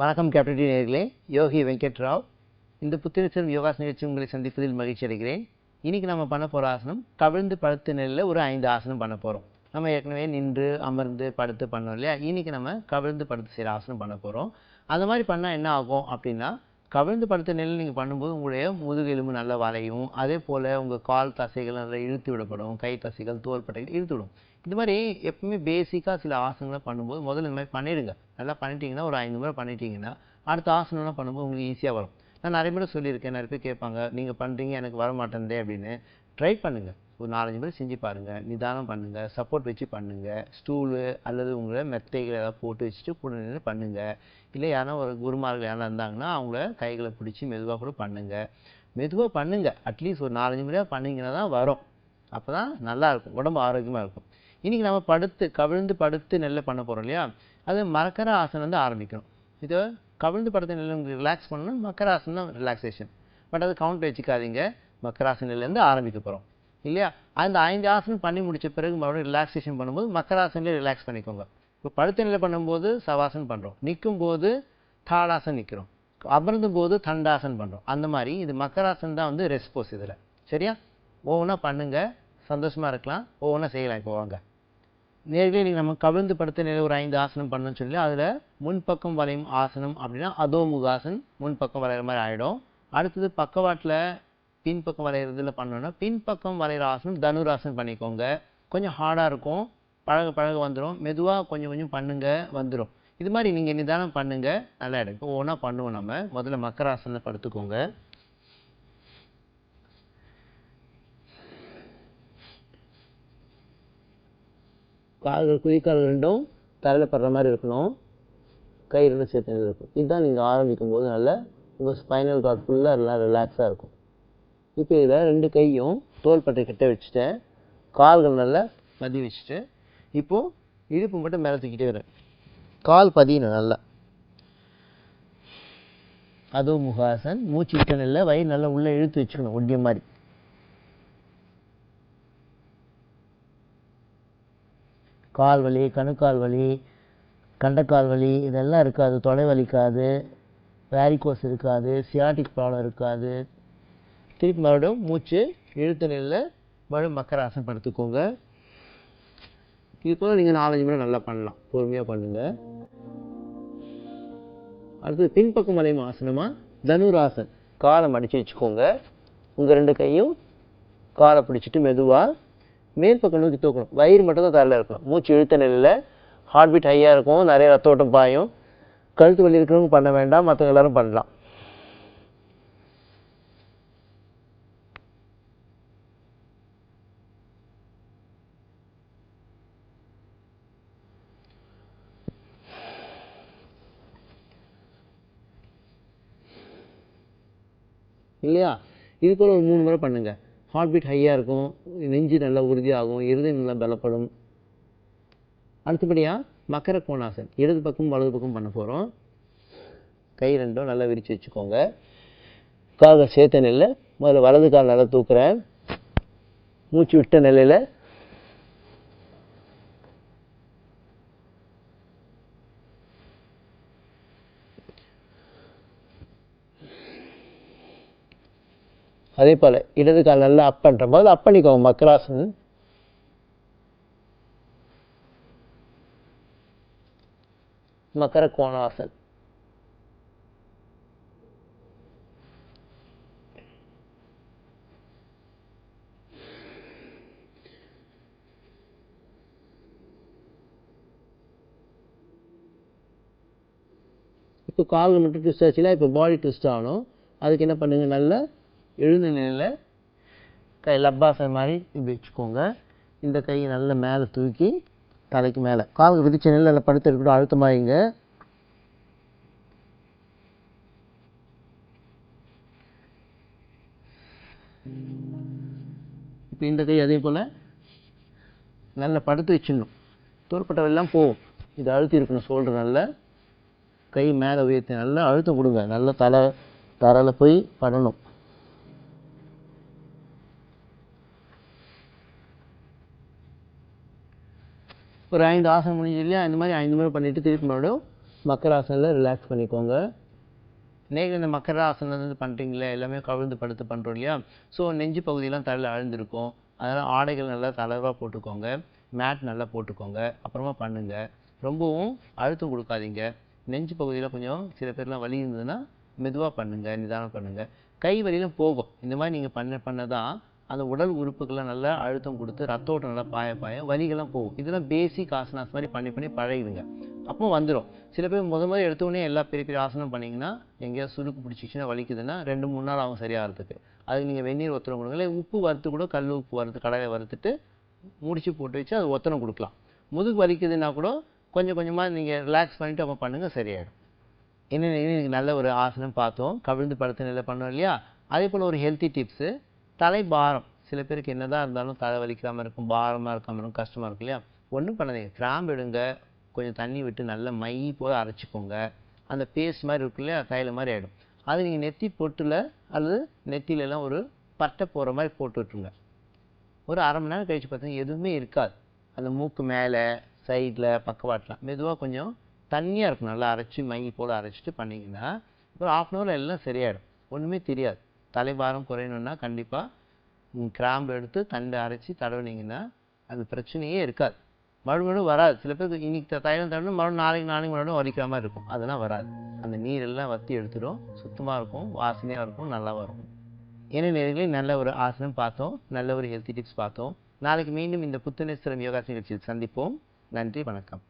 வணக்கம் கேப்டன் நேயர்களே, யோகி வெங்கட் ராவ். இந்த புத்துணர்ச்சி யோகாசன நிகழ்ச்சி உங்களை சந்திப்பதில் மகிழ்ச்சி அடைகிறேன். இன்னைக்கு நம்ம பண்ண போகிற ஆசனம் கவிழ்ந்து படுத்த நிலையில் ஒரு 5 ஆசனம் பண்ண போகிறோம். நம்ம ஏற்கனவே நின்று அமர்ந்து படுத்து பண்ணோம் இல்லையா, இன்னைக்கு நம்ம கவிழ்ந்து படுத்து செய்கிற ஆசனம் பண்ண போகிறோம். அந்த மாதிரி பண்ணால் என்ன ஆகும் அப்படின்னா, கவிழ்ந்து படுத்த நிலையில் நீங்கள் பண்ணும்போது உங்களுடைய முதுகெலும்பு நல்லா வளையும், அதே போல் உங்கள் கால் தசைகள் நல்லா இழுத்து விடப்படும், கை தசைகள் தோள்பட்டைகள் இழுத்து விடும். இந்த மாதிரி எப்பவுமே பேசிக்காக சில ஆசனங்களை பண்ணும்போது முதல்ல இந்த மாதிரி பண்ணிடுங்க. நல்லா பண்ணிட்டீங்கன்னா ஒரு 5 முறை பண்ணிட்டீங்கன்னா அடுத்த ஆசனம்லாம் பண்ணும்போது உங்களுக்கு ஈஸியாக வரும். நான் நிறைய முறை சொல்லியிருக்கேன், நிறைய பேர் கேட்பாங்க, நீங்கள் பண்ணுறீங்க எனக்கு வர மாட்டேன்தே அப்படின்னு. ட்ரை பண்ணுங்கள், ஒரு 4-5 முறை செஞ்சு பாருங்கள், நிதானம் பண்ணுங்கள், சப்போர்ட் வச்சு பண்ணுங்கள், ஸ்டூலு அல்லது உங்களை மெத்தைகளை ஏதாவது போட்டு வச்சுட்டு கூட நின்று பண்ணுங்கள். இல்லை யாரா ஒரு குருமார்கள் யாரா இருந்தாங்கன்னா அவங்கள கைகளை பிடிச்சி மெதுவாக கூட பண்ணுங்கள். மெதுவாக பண்ணுங்கள், அட்லீஸ்ட் ஒரு 4-5 முறையாக பண்ணிங்கன்னா தான் வரும். அப்போ தான் நல்லாயிருக்கும், உடம்பு ஆரோக்கியமாக இருக்கும். இன்றைக்கி நம்ம கவிழ்ந்து படுத்து நெல்லை பண்ண போகிறோம் இல்லையா, அது மக்கர ஆசனம் வந்து ஆரம்பிக்கணும். இதை கவிழ்ந்து படுத்த நெல்லை உங்களுக்கு ரிலாக்ஸ் பண்ணணும், மக்கர ஆசனம் தான் ரிலாக்ஸேஷன். பட் அது கவுண்ட் வச்சுக்காதீங்க, மக்கராசனிலேருந்து ஆரம்பிக்க போகிறோம் இல்லையா. அந்த 5 ஆசனம் பண்ணி முடித்த பிறகு மறுபடியும் ரிலாக்ஸேஷன் பண்ணும்போது மக்கராசனிலே ரிலாக்ஸ் பண்ணிக்கோங்க. இப்போ படுத்த நிலை பண்ணும்போது சவாசன் பண்ணுறோம், நிற்கும் போது தாடாசன் நிற்கிறோம், அமர்ந்தும் போது தண்டாசன் பண்ணுறோம். அந்த மாதிரி இது மக்கராசன் தான் வந்து ரெஸ்போஸ். இதில் சரியா ஒவ்வொன்றா பண்ணுங்கள், சந்தோஷமாக இருக்கலாம், ஒவ்வொன்றா செய்யலாம். இப்போ வாங்க நேர்களே, நீங்கள் நம்ம கவிழ்ந்து படுத்த நிலை ஒரு 5 ஆசனம் பண்ணணும்னு சொல்லி அதில் முன்பக்கம் வளையும் ஆசனம் அப்படின்னா அதோமுகாசன், முன்பக்கம் வளைகிற மாதிரி ஆகிடும். அடுத்தது பக்கவாட்டில் பின்பக்கம் வளைகிறதுல பண்ணோன்னா பின்பக்கம் வளைகிற ஆசனம் தனுராசன் பண்ணிக்கோங்க. கொஞ்சம் ஹார்டாக இருக்கும், பழக பழக வந்துடும், மெதுவாக கொஞ்சம் கொஞ்சம் பண்ணுங்கள், வந்துடும். இது மாதிரி நீங்கள் நிதானம் பண்ணுங்கள், நல்லா இருக்கும். ஒவ்வொன்றா பண்ணுவோம். நம்ம முதல்ல மக்கராசனில் படுத்துக்கோங்க. கால்கள் குதிக்கால்கள் ரெண்டும் தரையில் படுற மாதிரி இருக்கணும், கை ரெண்டும் சேர்த்து இருக்கும். இதுதான் நீங்கள் ஆரம்பிக்கும் போது நல்ல உங்கள் ஸ்பைனல் கார்டு ஃபுல்லாக நல்லா ரிலாக்ஸாக இருக்கும். இப்போ இதில் 2 கையும் தோள்பட்டை கிட்ட வச்சுட்டேன், கால்கள் நல்லா மதி வச்சுட்டு இப்போது இடுப்பு மட்டும் மேலே தூக்கிட்டே வரேன், கால் பதியணும் நல்லா. அதுவும் முகாசன், மூச்சு விட்டணும் இல்லை, வயிறு நல்லா உள்ளே இழுத்து வச்சுக்கணும் ஒட்டிய மாதிரி. கால் வலி, கணுக்கால் வலி, கண்டக்கால் வலி இதெல்லாம் இருக்காது, தொடை வலிக்காது, வேரிகோஸ் இருக்காது, சியாட்டிக் ப்ராப்ளம் இருக்காது. திருப்பி மறுபடியும் மூச்சு இழுத்த நிலையில் மறுபடியும் மக்கராசன் படுத்துக்கோங்க. இது போல் நீங்கள் 4-5 முறை நல்லா பண்ணலாம், பொறுமையாக பண்ணுங்கள். அடுத்தது பின்பக்கம் வளையும் ஆசனமாக தனுராசன். காலை மடித்து வச்சுக்கோங்க, உங்கள் 2 கையும் காலை பிடிச்சிட்டு மெதுவாக மேல் பக்கம் நோக்கி தூக்கணும், வயிறு மட்டும் தான் தரையில் இருக்கணும். மூச்சு இழுத்த நிலையில் ஹார்ட் பீட் ஹையாக இருக்கும், நிறைய ரத்த ஓட்டம் பாயும். கழுத்து வலி இருக்கிறவங்க பண்ண வேண்டாம், மற்றவங்க எல்லோரும் பண்ணலாம். இல்லையா, இது போல் ஒரு 3 முறை பண்ணுங்கள். ஹார்ட் பீட் ஹையாக இருக்கும், நெஞ்சு நல்லா உறுதியாகும், இருதயம் நல்லா பலப்படும். அடுத்தபடியாக மக்கர கோணாசன், இடது பக்கம் வலது பக்கம் பண்ண போகிறோம். கை ரெண்டும் நல்லா விரித்து வச்சுக்கோங்க, கால்கள் சேர்த்த நிலையில் முதல்ல வலது கால் நல்லா தூக்குறேன், மூச்சு விட்ட நிலையில் அதே போல் இடது கால் நல்லா அப் பண்ணுற போது அப் பண்ணிக்கோங்க மக்கராசன். மக்கர கோணாசன். இப்போ கால்கள் மட்டும் ட்விஸ்ட் ஆச்சுன்னா இப்போ பாடி ட்விஸ்ட் ஆகணும். அதுக்கு என்ன பண்ணுங்கள், நல்லா எழுந்த நிலையில் கை லப்பாசன் மாதிரி இப்படி வச்சுக்கோங்க. இந்த கையை நல்லா மேலே தூக்கி தலைக்கு மேலே கால்கள் விதிச்ச நிலையில் நல்லா படுத்து இருக்கட்டும், அழுத்தமாகிங்க. இப்போ இந்த கை அதே போல் நல்லா படுத்து வச்சிடணும், தோள்பட்டவெல்லாம் போகும், இது அழுத்தி இருக்கணும். ஷோல்டர் நல்லா கை மேலே உயர்த்தி நல்லா அழுத்தம் கொடுங்க, நல்லா தரையில் போய் படணும். ஒரு 5 ஆசனம் முடிஞ்சது இல்லையா, இந்த மாதிரி 5 முறை பண்ணிவிட்டு திருப்பி மறுபடியும் மக்கராசனில் ரிலாக்ஸ் பண்ணிக்கோங்க. நீங்கள் இந்த மக்கராசனம் வந்து பண்ணுறீங்களே, எல்லாமே கவிழ்ந்து படுத்து பண்ணுறோம் இல்லையா? ஸோ நெஞ்சு பகுதியெலாம் தலையில் அழுந்திருக்கும். அதனால் ஆடைகள் நல்லா தளர்வாக போட்டுக்கோங்க. மேட் நல்லா போட்டுக்கோங்க. அப்புறமா பண்ணுங்கள். ரொம்பவும் அழுத்தம் கொடுக்காதீங்க. நெஞ்சு பகுதியில் கொஞ்சம் சில பேர்லாம் வலி இருந்ததுன்னா மெதுவாக பண்ணுங்கள், நிதானம் பண்ணுங்கள். கை வலியிலும் போகும். இந்த மாதிரி நீங்கள் பண்ண தான் அந்த உடல் உறுப்புக்கெல்லாம் நல்லா அழுத்தம் கொடுத்து ரத்த ஓட்டம் நல்லா பாய வலிகள்லாம் போகும். இதெல்லாம் பேசிக் ஆசனாஸ் மாதிரி பண்ணி பழகிடுங்க. அப்போ வந்துடும். சில பேர் முதல்ல எடுத்தோடனே எல்லா பெரிய பெரிய ஆசனம் பண்ணிங்கன்னா எங்கேயாவது சுருக்கு பிடிச்சிச்சின்னா வலிக்குதுன்னா 2-3 நாள் ஆகும் சரியாகிறதுக்கு. அதுக்கு நீங்கள் வெந்நீர் ஒத்தனம் கொடுங்க. இல்லை உப்பு வறுத்து கூட கல் உப்பு வறுத்து கடலை வறுத்துட்டு முடிச்சு போட்டு வச்சு அது ஒத்தனம் கொடுக்கலாம். முதுகு வலிக்குதுன்னா கூட கொஞ்சம் கொஞ்சமாக நீங்கள் ரிலாக்ஸ் பண்ணிவிட்டு அப்போ பண்ணுங்கள், சரியாயிடும். இன்னைக்கு நல்ல ஒரு ஆசனம் பார்த்தோம். கவிழ்ந்து படுத்த நிலை பண்ணோம் இல்லையா? அதே போல் ஒரு ஹெல்த்தி டிப்ஸு, தலை பாரம். சில பேருக்கு என்னதான் இருந்தாலும் தலை வலிக்காமல் இருக்கும், பாரமாக இருக்காமல் இருக்கும், கஷ்டமாக இருக்கும் இல்லையா? ஒன்றும் பண்ணாதீங்க. கிராம்பு எடுங்க, கொஞ்சம் தண்ணி விட்டு நல்லா மை போல் அரைச்சிக்கோங்க. அந்த பேஸ்ட் மாதிரி இருக்கும் இல்லையா, தைலம் மாதிரி ஆகிடும். அது நீங்கள் நெத்தி பொட்டில் அல்லது நெத்திலெல்லாம் ஒரு பட்டை போகிற மாதிரி போட்டு விட்டுருங்க. ஒரு அரை மணி நேரம் கழித்து பார்த்தீங்கன்னா எதுவுமே இருக்காது. அந்த மூக்கு மேலே சைடில் பக்கவாட்டலாம் மெதுவாக கொஞ்சம் தண்ணியாக இருக்கும். நல்லா அரைச்சி மை போல் அரைச்சிட்டு பண்ணிங்கன்னா ஒரு 1/2 அன் ஹவரில் எல்லாம் சரியாயிடும். ஒன்றுமே தெரியாது. தலைபாரம் குறையணுன்னா கண்டிப்பாக கிராம்பு எடுத்து தண்டை அரைச்சி தடவினீங்கன்னா அது பிரச்சனையே இருக்காது. மறுபடியும் வராது. சில பேருக்கு இன்னைக்கு தைலம் தடவினா மறுபடியும் நாளைக்கு மறுபடியும் வலிக்கிற மாதிரி இருக்கும். அதெல்லாம் வராது. அந்த நீரெல்லாம் வற்றி எடுத்துடும். சுத்தமாக இருக்கும், வாசனையாக இருக்கும், நல்லாவும் இருக்கும். நேயர்களே, நல்ல ஒரு ஆசனம் பார்த்தோம். நல்ல ஒரு ஹெல்த்தி டிப்ஸ் பார்த்தோம். நாளைக்கு மீண்டும் இந்த புத்துணர்ச்சி தரும் யோகாசன நிகழ்ச்சியில் சந்திப்போம். நன்றி, வணக்கம்.